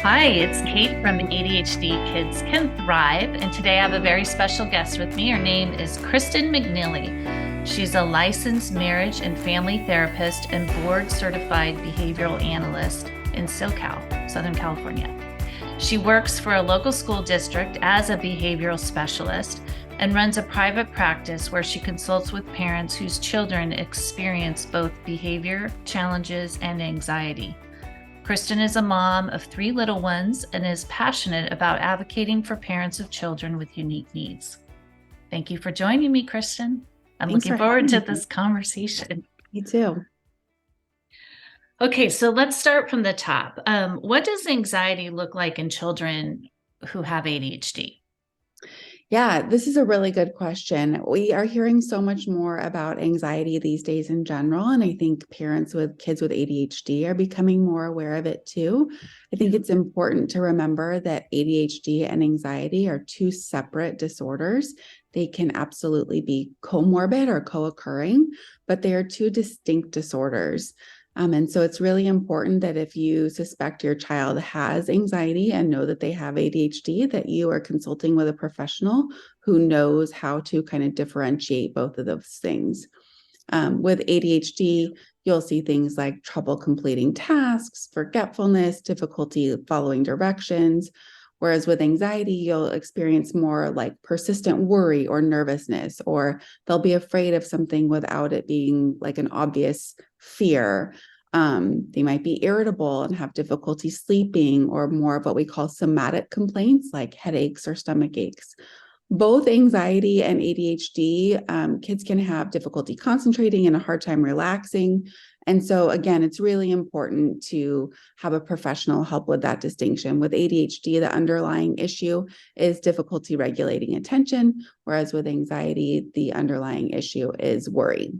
Hi, it's Kate from ADHD Kids Can Thrive, and today I have a very special guest with me. Her name is Kristen McNeely. She's a licensed marriage and family therapist and board certified behavioral analyst in SoCal, Southern California. She works for a local school district as a behavioral specialist and runs a private practice where she consults with parents whose children experience both behavior challenges and anxiety. Kristen is a mom of 3 little ones and is passionate about advocating for parents of children with unique needs. Thank you for joining me, Kristen. I'm Thanks looking for forward to having me. this conversation. Me too. Okay, so let's start from the top. What does anxiety look like in children who have ADHD? Yeah, this is a really good question. We are hearing so much more about anxiety these days in general. And I think parents with kids with ADHD are becoming more aware of it too. I think it's important to remember that ADHD and anxiety are two separate disorders. They can absolutely be comorbid or co occurring, but they are two distinct disorders. And so it's really important that if you suspect your child has anxiety and know that they have ADHD, that you are consulting with a professional who knows how to kind of differentiate both of those things. With ADHD, you'll see things like trouble completing tasks, forgetfulness, difficulty following directions. Whereas with anxiety, you'll experience more like persistent worry or nervousness, or they'll be afraid of something without it being like an obvious fear. They might be irritable and have difficulty sleeping, or more of what we call somatic complaints like headaches or stomach aches. Both anxiety and ADHD, kids can have difficulty concentrating and a hard time relaxing. And so, again, it's really important to have a professional help with that distinction. With ADHD, the underlying issue is difficulty regulating attention, whereas with anxiety, the underlying issue is worry.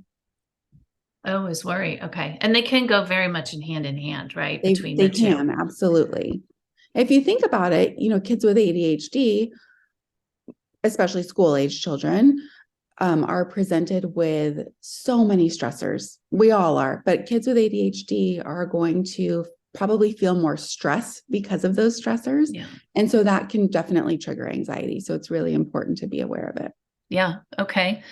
Oh, is worry. Okay. And they can go very much in hand, right? They, Between they the two. can, absolutely. If you think about it, kids with ADHD, especially school age children, are presented with so many stressors. We all are, but kids with ADHD are going to probably feel more stress because of those stressors. Yeah. And so that can definitely trigger anxiety. So it's really important to be aware of it. Yeah. Okay.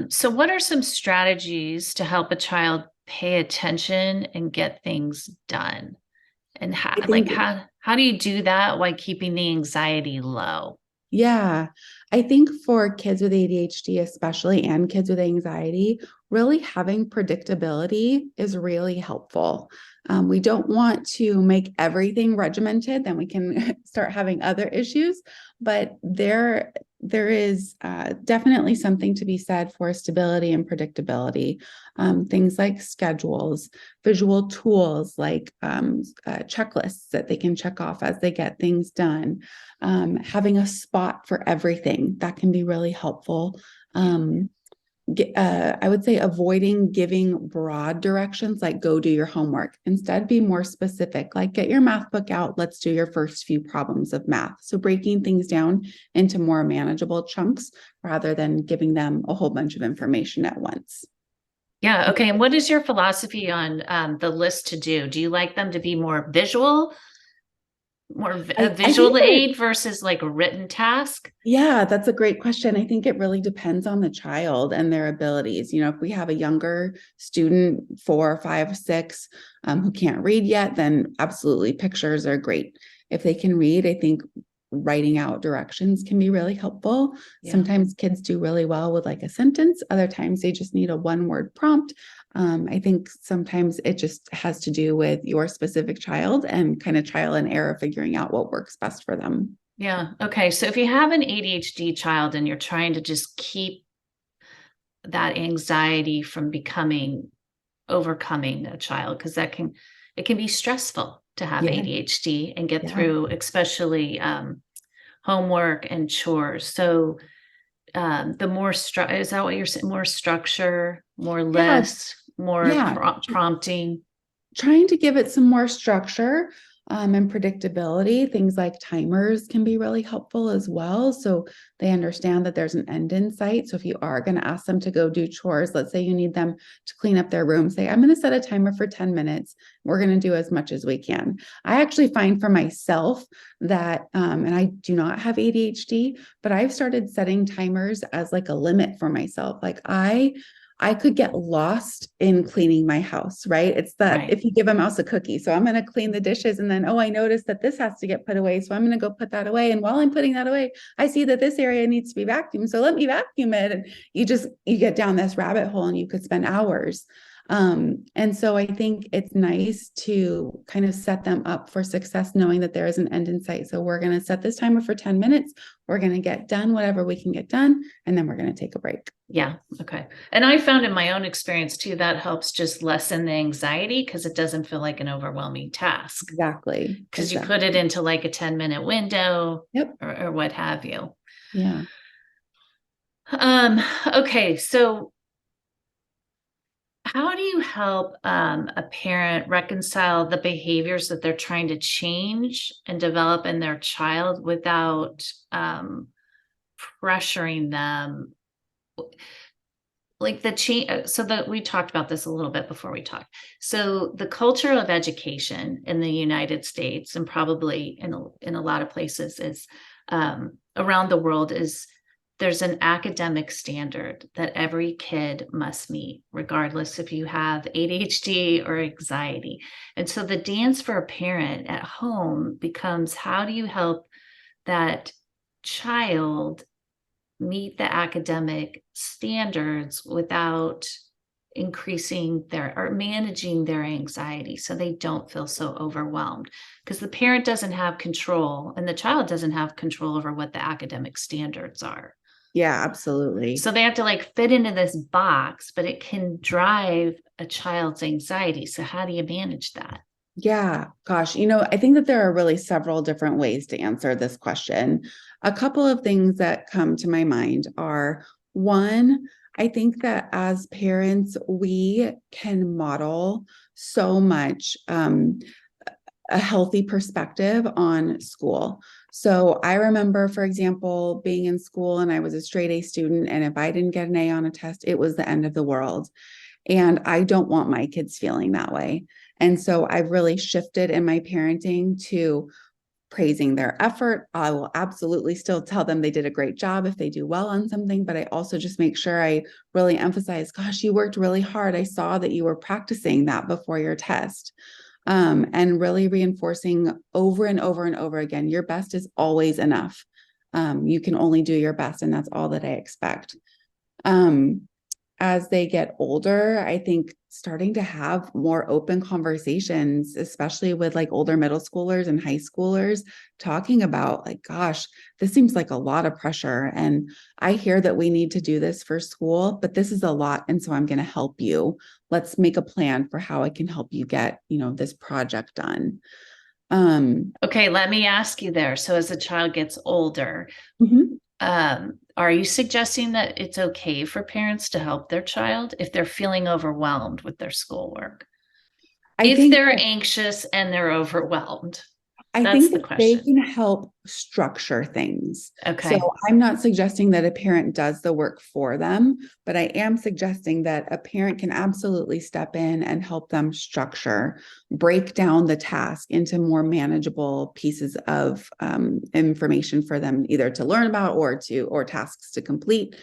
So what are some strategies to help a child pay attention and get things done? And I think how do you do that while keeping the anxiety low? Yeah, I think for kids with ADHD, especially, and kids with anxiety, really having predictability is really helpful. We don't want to make everything regimented, then we can start having other issues. But there is definitely something to be said for stability and predictability. Things like schedules, visual tools like checklists that they can check off as they get things done, having a spot for everything that can be really helpful. I would say avoiding giving broad directions like go do your homework. Instead, be more specific, like get your math book out. Let's do your first few problems of math. So breaking things down into more manageable chunks rather than giving them a whole bunch of information at once. Yeah. Okay. And what is your philosophy on the list to do? Do you like them to be more visual, a I think visual that aid versus like a written task? Yeah, that's a great question. I think it really depends on the child and their abilities. If we have a younger student, 4, 5, 6, who can't read yet, then absolutely pictures are great. If they can read, I think writing out directions can be really helpful. Yeah. Sometimes kids do really well with like a sentence. Other times they just need a 1 word prompt. I think sometimes it just has to do with your specific child and kind of trial and error figuring out what works best for them. Yeah. Okay. So if you have an ADHD child and you're trying to just keep that anxiety from overcoming a child, because it can be stressful to have Yeah, ADHD and get yeah. through, especially homework and chores. So the more is that what you're saying? More structure, more Yeah, lists, more yeah. prompting. Trying to give it some more structure. And predictability. Things like timers can be really helpful as well. So they understand that there's an end in sight. So if you are going to ask them to go do chores, let's say you need them to clean up their room, say, I'm going to set a timer for 10 minutes. We're going to do as much as we can. I actually find for myself that, and I do not have ADHD, but I've started setting timers as like a limit for myself. Like I could get lost in cleaning my house, right? It's that Right. if you give a mouse a cookie. So I'm going to clean the dishes and then, oh, I noticed that this has to get put away. So I'm going to go put that away. And while I'm putting that away, I see that this area needs to be vacuumed. So let me vacuum it. And you get down this rabbit hole and you could spend hours. And so I think it's nice to kind of set them up for success, knowing that there is an end in sight. So we're going to set this timer for 10 minutes. We're going to get done whatever we can get done. And then we're going to take a break. Yeah. Okay. And I found in my own experience too, that helps just lessen the anxiety because it doesn't feel like an overwhelming task. Exactly. Because you put it into like a 10-minute window. Yep. Or what have you. Yeah. Okay. So how do you help a parent reconcile the behaviors that they're trying to change and develop in their child without pressuring them? Like the change, so that we talked about this a little bit before we talked. So the culture of education in the United States and probably in a lot of places is around the world is there's an academic standard that every kid must meet, regardless if you have ADHD or anxiety. And so the dance for a parent at home becomes, how do you help that child meet the academic standards without increasing their or managing their anxiety so they don't feel so overwhelmed, because the parent doesn't have control and the child doesn't have control over what the academic standards are. Yeah, absolutely. So they have to like fit into this box, but it can drive a child's anxiety. So how do you manage that? Yeah, gosh, I think that there are really several different ways to answer this question. A couple of things that come to my mind are one, I think that as parents, we can model so much a healthy perspective on school. So I remember, for example, being in school and I was a straight A student, and if I didn't get an A on a test, it was the end of the world. And I don't want my kids feeling that way. And so I've really shifted in my parenting to praising their effort. I will absolutely still tell them they did a great job if they do well on something, but I also just make sure I really emphasize, gosh, you worked really hard. I saw that you were practicing that before your test. And really reinforcing over and over and over again, your best is always enough. You can only do your best, and that's all that I expect. As they get older, I think starting to have more open conversations, especially with like older middle schoolers and high schoolers, talking about like, gosh, this seems like a lot of pressure. And I hear that we need to do this for school, but this is a lot. And so I'm going to help you. Let's make a plan for how I can help you get, this project done. Okay, let me ask you there. So as a child gets older, mhm. Are you suggesting that it's okay for parents to help their child if they're feeling overwhelmed with their schoolwork? I If think they're anxious and they're overwhelmed, I that's think the that they question. can help structure things. So Okay. I'm not suggesting that a parent does the work for them, but I am suggesting that a parent can absolutely step in and help them structure, break down the task into more manageable pieces of information for them either to learn about or tasks to complete.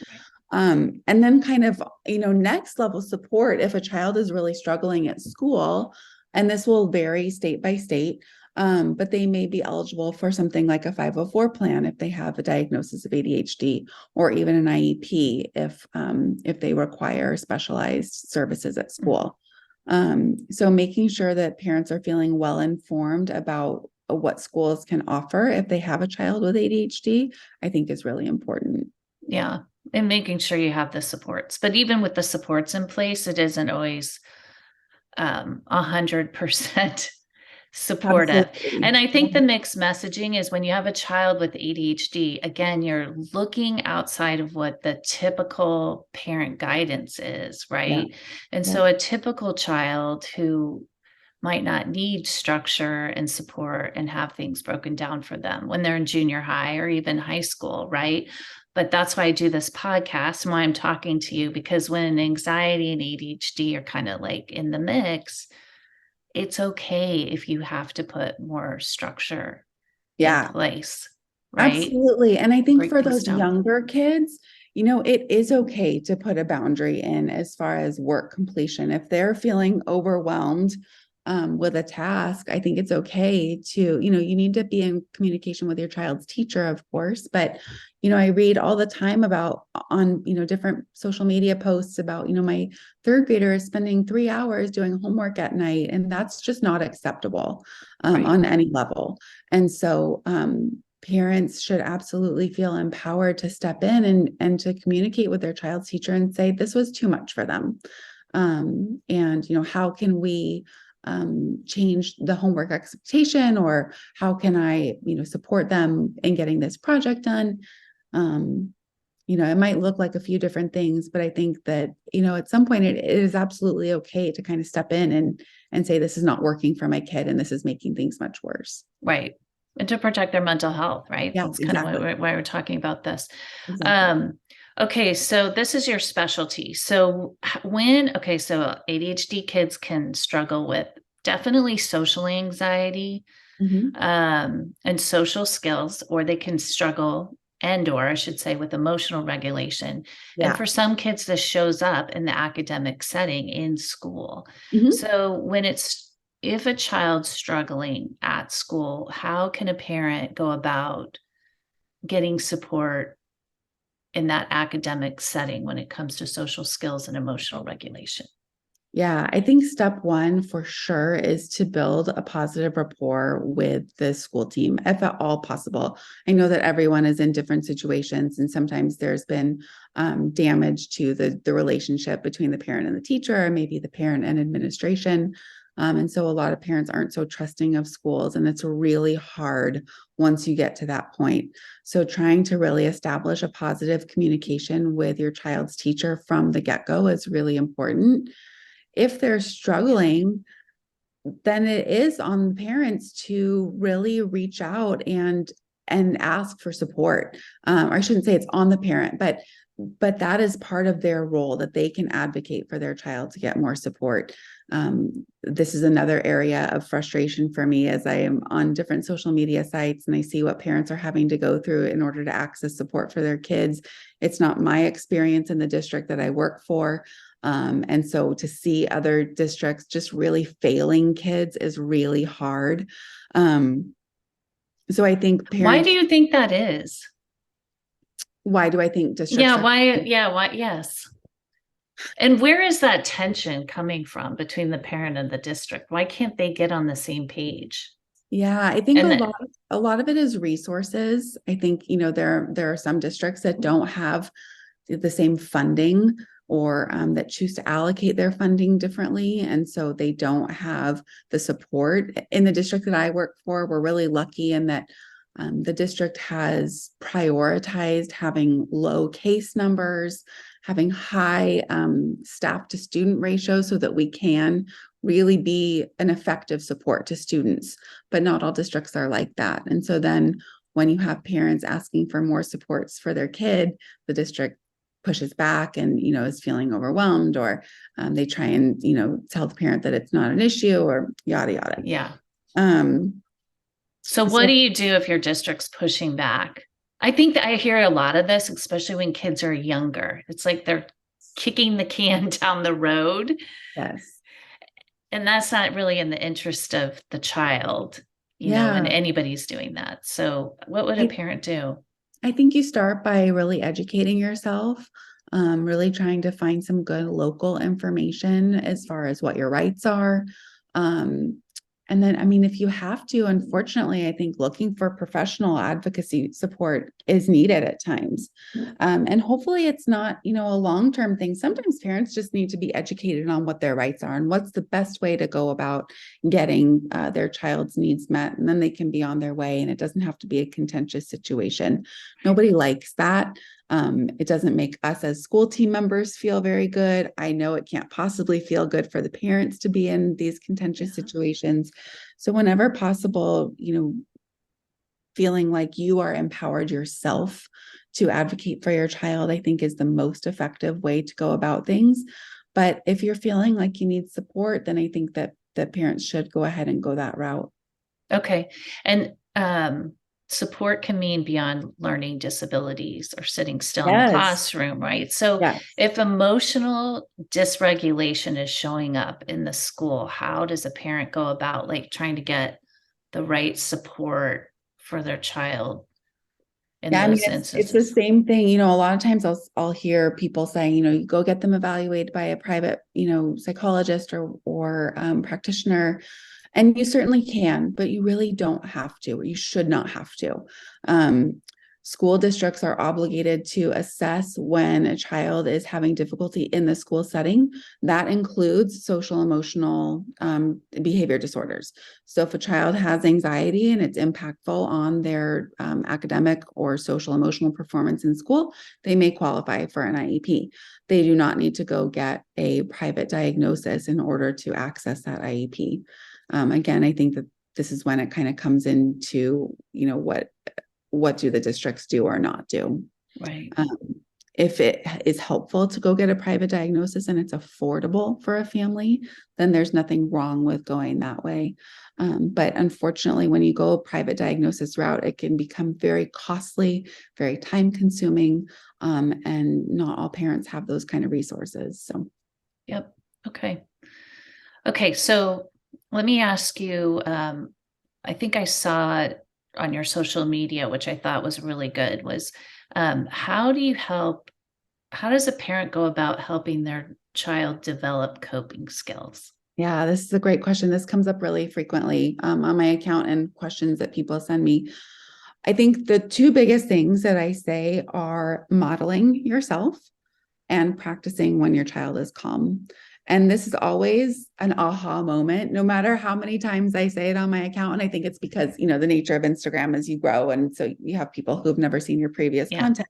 And then kind of, next level support if a child is really struggling at school, and this will vary state by state. But they may be eligible for something like a 504 plan if they have a diagnosis of ADHD, or even an IEP if they require specialized services at school. So making sure that parents are feeling well informed about what schools can offer if they have a child with ADHD, I think is really important. Yeah. And making sure you have the supports. But even with the supports in place, it isn't always 100% supportive. Absolutely. And I think the mixed messaging is when you have a child with ADHD, again, you're looking outside of what the typical parent guidance is, right? Yeah. And Yeah. so a typical child who might not need structure and support and have things broken down for them when they're in junior high or even high school, right? But that's why I do this podcast and why I'm talking to you, because when anxiety and ADHD are kind of like in the mix, it's okay if you have to put more structure in Yeah. place, right? Absolutely. And I think Break for things those down. younger kids, it is okay to put a boundary in as far as work completion. If they're feeling overwhelmed with a task, I think it's okay to, you need to be in communication with your child's teacher, of course. But, I read all the time about on, different social media posts about, my third grader is spending 3 hours doing homework at night, and that's just not acceptable Right. on any level. And so, parents should absolutely feel empowered to step in and to communicate with their child's teacher and say, this was too much for them. And, how can we change the homework expectation, or how can I, support them in getting this project done? It might look like a few different things, but I think that, at some point it is absolutely okay to kind of step in and say, this is not working for my kid and this is making things much worse. Right. And to protect their mental health, right? Yeah, That's kind of exactly. why we're talking about this. Exactly. Okay, so this is your specialty. So so ADHD kids can struggle with definitely social anxiety, Mhm. and social skills, or they can struggle or I should say with emotional regulation. And Yeah. for some kids, this shows up in the academic setting in school. Mhm. So if a child's struggling at school, how can a parent go about getting support in that academic setting when it comes to social skills and emotional regulation? Yeah, I think step one for sure is to build a positive rapport with the school team, if at all possible. I know that everyone is in different situations, and sometimes there's been damage to the relationship between the parent and the teacher, or maybe the parent and administration. And so a lot of parents aren't so trusting of schools, and it's really hard once you get to that point. So trying to really establish a positive communication with your child's teacher from the get-go is really important. If they're struggling, then it is on the parents to really reach out and ask for support. Or I shouldn't say it's on the parent, but that is part of their role, that they can advocate for their child to get more support. This is another area of frustration for me, as I am on different social media sites and I see what parents are having to go through in order to access support for their kids. It's not my experience in the district that I work for. And so to see other districts just really failing kids is really hard. So I think Why do parents, you think that is? why do I think districts Yeah, are? why? Yeah, why? Yes. And where is that tension coming from between the parent and the district? Why can't they get on the same page? Yeah, I think And a lot of it is resources. I think, there are some districts that don't have the same funding, or that choose to allocate their funding differently. And so they don't have the support. In the district that I work for, we're really lucky in that the district has prioritized having low case numbers, having high staff to student ratio, so that we can really be an effective support to students. But not all districts are like that. And so then when you have parents asking for more supports for their kid, the district pushes back and, is feeling overwhelmed, or they try and, tell the parent that it's not an issue, or yada, yada. yeah. Um, So what so do you do if your district's pushing back? I think that I hear a lot of this, especially when kids are younger. It's like they're kicking the can down the road, yes. and that's not really in the interest of the child, when Yeah. anybody's doing that. So what would a I, parent do? I think you start by really educating yourself, really trying to find some good local information as far as what your rights are. Um, and then, I mean, if you have to, unfortunately, I think looking for professional advocacy support is needed at times. And hopefully it's not, a long-term thing. Sometimes parents just need to be educated on what their rights are and what's the best way to go about getting their child's needs met. And then they can be on their way, and it doesn't have to be a contentious situation. Nobody likes that. It doesn't make us as school team members feel very good. I know it can't possibly feel good for the parents to be in these contentious situations. So whenever possible, feeling like you are empowered yourself to advocate for your child, I think is the most effective way to go about things. But if you're feeling like you need support, then I think that parents should go ahead and go that route. Okay. And support can mean beyond learning disabilities or sitting still in the Yes. classroom, right? So Yes. if emotional dysregulation is showing up in the school, how does a parent go about like trying to get the right support for their child in Yeah, I mean, those it's the instances? same thing. A lot of times I'll hear people saying, you go get them evaluated by a private, psychologist or practitioner. And you certainly can, but you really don't have to, or you should not have to. Um, School districts are obligated to assess when a child is having difficulty in the school setting. That includes social emotional behavior disorders. So if a child has anxiety and it's impactful on their academic or social emotional performance in school, they may qualify for an IEP. They do not need to go get a private diagnosis in order to access that IEP. Again, I think that this is when it kind of comes into, what do the districts do or not do. Right. If it is helpful to go get a private diagnosis and it's affordable for a family, then there's nothing wrong with going that way. But unfortunately, when you go a private diagnosis route, it can become very costly, very time consuming, and not all parents have those kind of resources. So, Yep. Okay. Okay. So let me ask you, I think I saw it on your social media, which I thought was really good, was how does a parent go about helping their child develop coping skills? yeah, this is a great question. This comes up really frequently on my account and questions that people send me. I think the two biggest things that I say are modeling yourself and practicing when your child is calm. And this is always an aha moment, no matter how many times I say it on my account. And I think it's because, the nature of Instagram as you grow. And so you have people who've never seen your previous Yeah. content.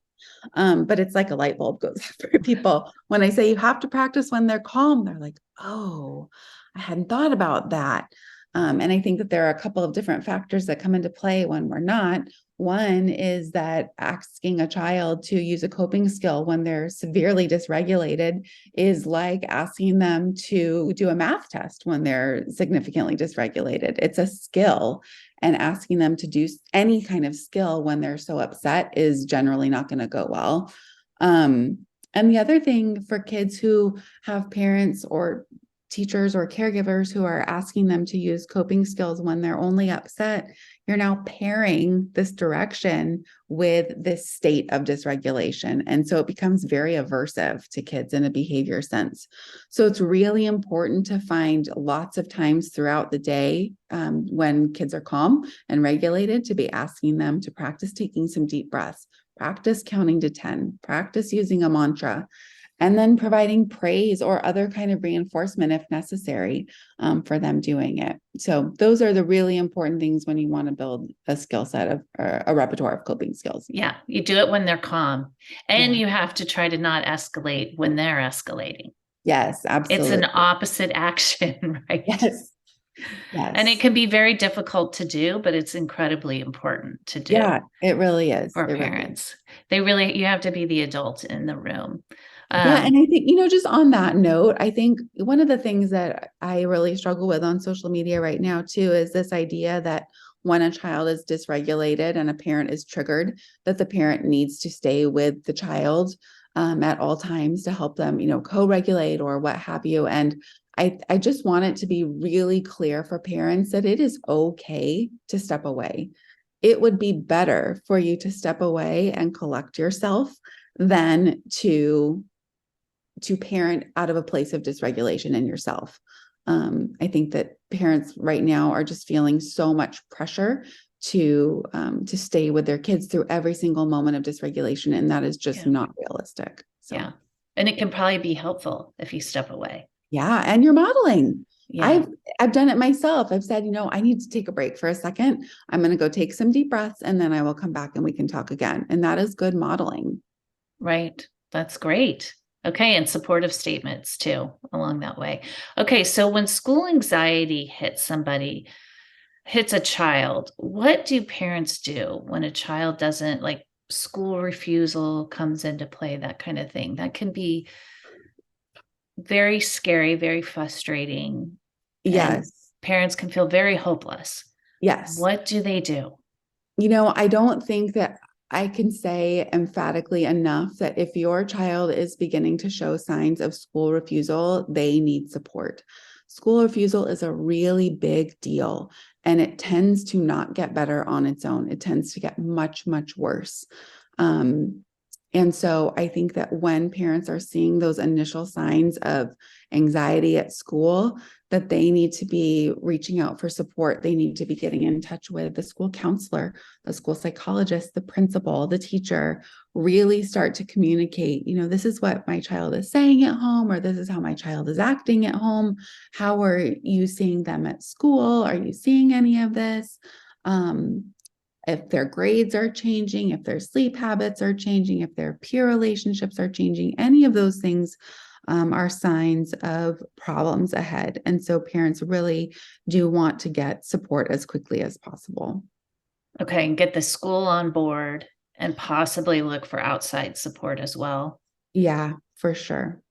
But it's like a light bulb goes off for people. When I say you have to practice when they're calm, they're like, oh, I hadn't thought about that. And I think that there are a couple of different factors that come into play when we're not. One is that asking a child to use a coping skill when they're severely dysregulated is like asking them to do a math test when they're significantly dysregulated. It's a skill, and asking them to do any kind of skill when they're so upset is generally not going to go well. And the other thing for kids who have parents or teachers or caregivers who are asking them to use coping skills when they're only upset, you're now pairing this direction with this state of dysregulation. And so it becomes very aversive to kids in a behavior sense. So it's really important to find lots of times throughout the day when kids are calm and regulated to be asking them to practice taking some deep breaths, practice counting to 10, practice using a mantra, and then providing praise or other kind of reinforcement if necessary for them doing it. So those are the really important things when you want to build a skill set of a repertoire of coping skills. Yeah. You do it when they're calm, and Yeah. you have to try to not escalate when they're escalating. Yes, It's an absolutely. opposite action, right? Yes. And it Yes. can be very difficult to do, but it's incredibly important to Yeah, do it really is. for It really is. parents. You have to be the adult in the room. Yeah. And I think, just on that note, I think one of the things that I really struggle with on social media right now, too, is this idea that when a child is dysregulated and a parent is triggered, that the parent needs to stay with the child at all times to help them, co-regulate or what have you. And I just want it to be really clear for parents that it is okay to step away. It would be better for you to step away and collect yourself than to parent out of a place of dysregulation in yourself. I think that parents right now are just feeling so much pressure to stay with their kids through every single moment of dysregulation, and that is just Yeah. not realistic. So Yeah. And it can probably be helpful if you step away. yeah, and you're modeling. Yeah. I've done it myself. I've said, I need to take a break for a second. I'm going to go take some deep breaths, and then I will come back and we can talk again. And that is good modeling. Right. That's great. Okay. And supportive statements too, along that way. Okay. So when school anxiety hits a child, what do parents do when a child doesn't, like, school refusal comes into play, that kind of thing? That can be very scary, very frustrating, and Yes. parents can feel very hopeless. Yes. What do they do? I don't think that I can say emphatically enough that if your child is beginning to show signs of school refusal, they need support. School refusal is a really big deal, and it tends to not get better on its own. It tends to get much, much worse. Um, and so I think that when parents are seeing those initial signs of anxiety at school, that they need to be reaching out for support. They need to be getting in touch with the school counselor, the school psychologist, the principal, the teacher, really start to communicate, this is what my child is saying at home, or this is how my child is acting at home. How are you seeing them at school? Are you seeing any of this? If their grades are changing, if their sleep habits are changing, if their peer relationships are changing, any of those things are signs of problems ahead. And so parents really do want to get support as quickly as possible. Okay, and get the school on board and possibly look for outside support as well, Yeah, for sure.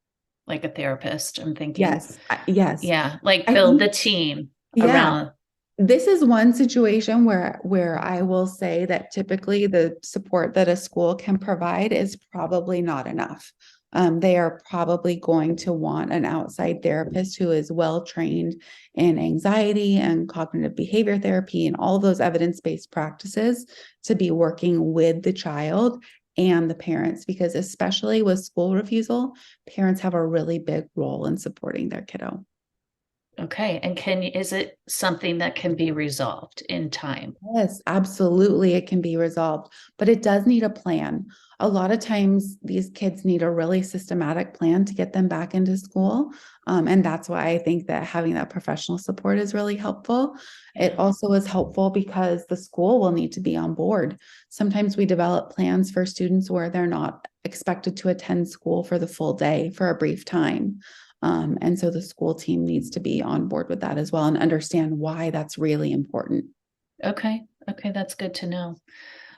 like a therapist. I'm thinking, Yes. Yes. yeah, like I build think, the team yeah, around. this is one situation where I will say that typically the support that a school can provide is probably not enough. They are probably going to want an outside therapist who is well trained in anxiety and cognitive behavior therapy and all those evidence-based practices to be working with the child and the parents, because especially with school refusal, parents have a really big role in supporting their kiddo. Okay, and is it something that can be resolved in time? Yes, absolutely. It can be resolved, but it does need a plan. A lot of times, these kids need a really systematic plan to get them back into school. And that's why I think that having that professional support is really helpful. Yeah. It also is helpful because the school will need to be on board. Sometimes we develop plans for students where they're not expected to attend school for the full day for a brief time. And so the school team needs to be on board with that as well and understand why that's really important. Okay. Okay, that's good to know.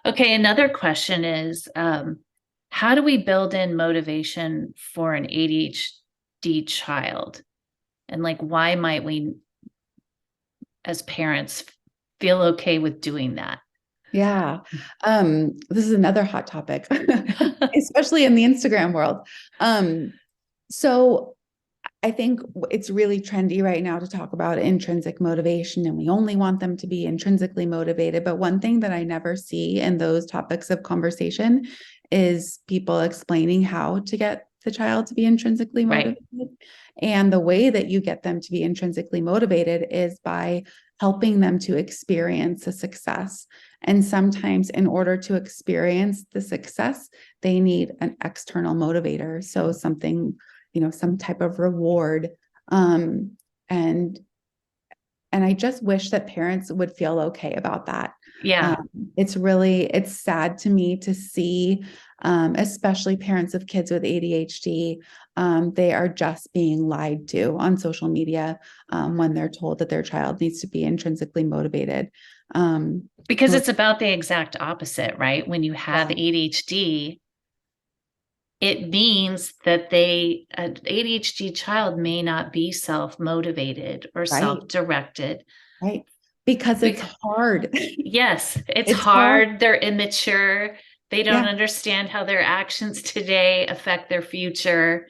Okay, another question is, how do we build in motivation for an ADHD child? And, like, why might we, as parents, feel okay with doing that? Yeah. This is another hot topic, especially in the Instagram world. So I think it's really trendy right now to talk about intrinsic motivation, and we only want them to be intrinsically motivated. But one thing that I never see in those topics of conversation is people explaining how to get the child to be intrinsically Right. motivated. And the way that you get them to be intrinsically motivated is by helping them to experience a success. And sometimes, in order to experience the success, they need an external motivator. So something, some type of reward. And I just wish that parents would feel okay about that. Yeah. It's sad to me to see, especially parents of kids with ADHD, they are just being lied to on social media when they're told that their child needs to be intrinsically motivated. Because it's about the exact opposite, right? When you have ADHD, it means that an ADHD child may not be self-motivated or Right, self-directed. right. Because it's hard. Yes, it's It's hard. hard. They're immature. They don't Yeah. understand how their actions today affect their future,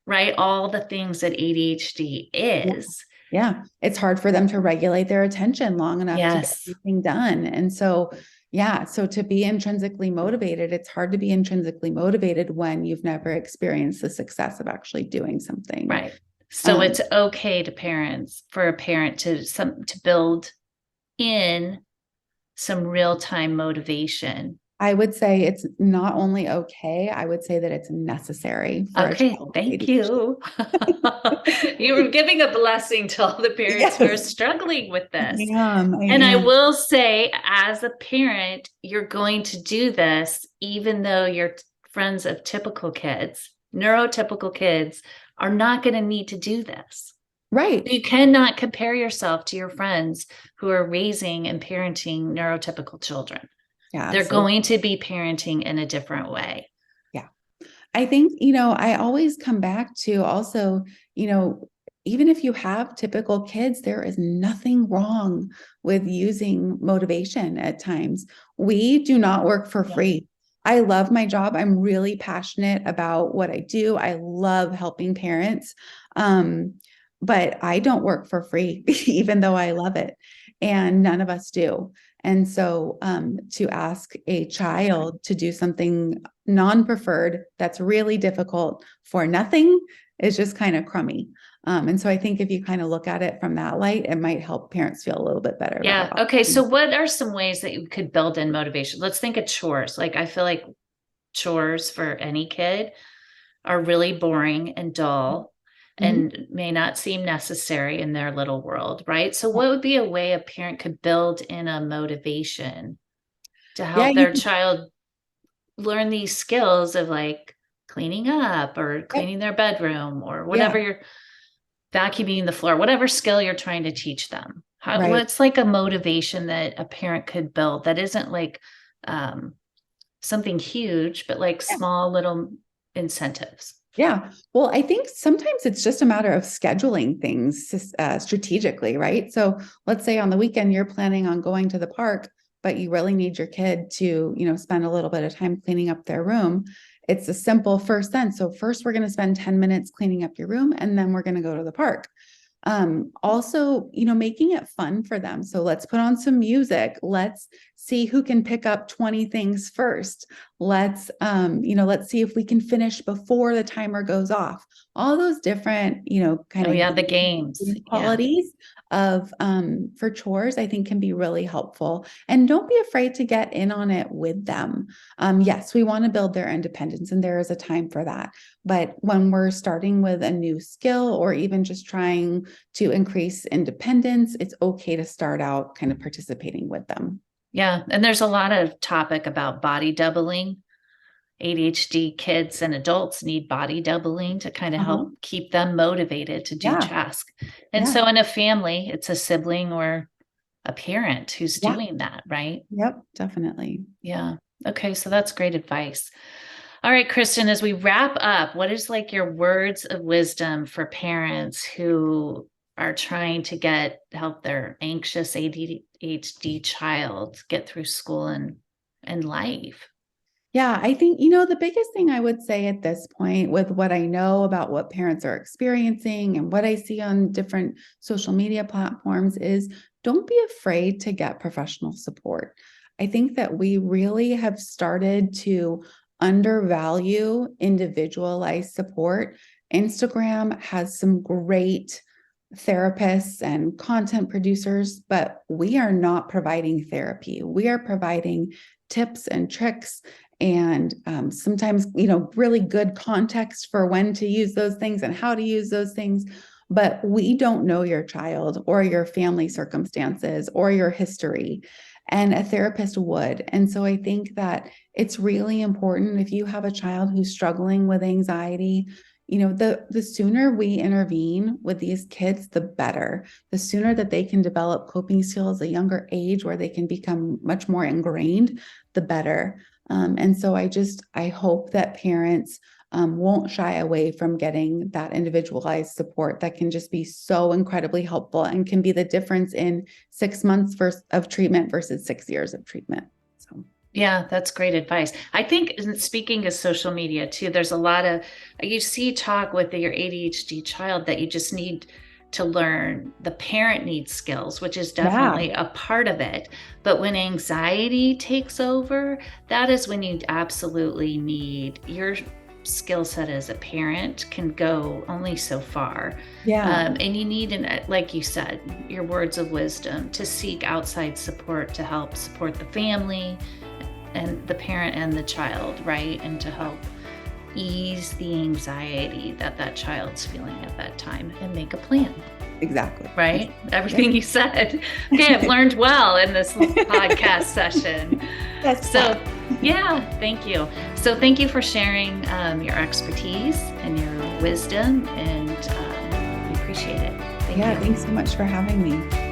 right? All the things that ADHD Yeah. is. Yeah. It's hard for them to regulate their attention long enough to get Yes. everything done. And so, yeah, so to be intrinsically motivated, it's hard to be intrinsically motivated when you've never experienced the success of actually doing something. Right. So it's okay for a parent to build in some real-time motivation. I would say it's not only okay, I would say that it's necessary for a Okay, child. thank you. You were giving a blessing to all the parents who are Yes, struggling with this. I And I am. will say, as a parent, you're going to do this, even though you're friends of typical kids, neurotypical kids are not going to need to do this. Right. You cannot compare yourself to your friends who are raising and parenting neurotypical children. Yeah, They're absolutely. going to be parenting in a different way. Yeah. I think, I always come back to also, even if you have typical kids, there is nothing wrong with using motivation at times. We do not work for free. I love my job. I'm really passionate about what I do. I love helping parents. But I don't work for free, even though I love it. And none of us do. And so to ask a child to do something non-preferred that's really difficult for nothing is just kind of crummy. And so I think if you kind of look at it from that light, it might help parents feel a little bit better about Yeah. it. Okay. So what are some ways that you could build in motivation? Let's think of chores. Like I feel like chores for any kid are really boring and dull Mhm. and may not seem necessary in their little world, right? So what would be a way a parent could build in a motivation to Yeah, help their child learn these skills of like cleaning up or yep, cleaning their bedroom or yeah, whatever you're vacuuming the floor, whatever skill you're trying to teach them? right. What's like a motivation that a parent could build that isn't like um, something huge, but like Yeah. small little incentives? Yeah. Well, I think sometimes it's just a matter of scheduling things strategically, right? So let's say on the weekend you're planning on going to the park, but you really need your kid to, spend a little bit of time cleaning up their room. It's a simple first then. So first we're going to spend 10 minutes cleaning up your room, and then we're going to go to the park. Also, making it fun for them. So let's put on some music. Let's see who can pick up 20 things first. Let's see if we can finish before the timer goes off. All those different, kind Oh of yeah, the games. Yeah. qualities of for chores, I think can be really helpful. And don't be afraid to get in on it with them. Yes, we want to build their independence, and there is a time for that. But when we're starting with a new skill or even just trying to increase independence, it's okay to start out kind of participating with them. Yeah. And there's a lot of topic about body doubling. ADHD kids and adults need body doubling to kind of Uh-huh. help keep them motivated to do Yeah. tasks. And Yeah. so in a family, it's a sibling or a parent who's Yeah. doing that, right? Yep. Definitely. Yeah. Okay. So that's great advice. All right, Kristen, as we wrap up, what is like your words of wisdom for parents who are trying to help their anxious ADHD child get through school and life? Yeah, I think, the biggest thing I would say at this point with what I know about what parents are experiencing and what I see on different social media platforms is don't be afraid to get professional support. I think that we really have started to undervalue individualized support. Instagram has some great therapists and content producers, but we are not providing therapy. We are providing tips and tricks and sometimes really good context for when to use those things and how to use those things, but we don't know your child or your family circumstances or your history, and a therapist would. And so I think that it's really important if you have a child who's struggling with anxiety, the sooner we intervene with these kids, the better. The sooner that they can develop coping skills at a younger age where they can become much more ingrained, the better. And so I hope that parents won't shy away from getting that individualized support that can just be so incredibly helpful and can be the difference in 6 months of treatment versus 6 years of treatment. So. Yeah, that's great advice. I think speaking of social media too, there's a lot of, you see talk with your ADHD child that you just need to learn. The parent needs skills, which is Yeah. definitely a part of it. But when anxiety takes over, that is when you absolutely need your skill set as a parent can go only so far. Yeah. And you need, like you said, your words of wisdom to seek outside support to help support the family and the parent and the child, right? And to help ease the anxiety that that child's feeling at that time and make a plan. Exactly. Right? Everything you said. Okay, I've learned well in this podcast session. So, yeah, thank you. So thank you for sharing your expertise and your wisdom, and we appreciate it. Thanks so much for having me.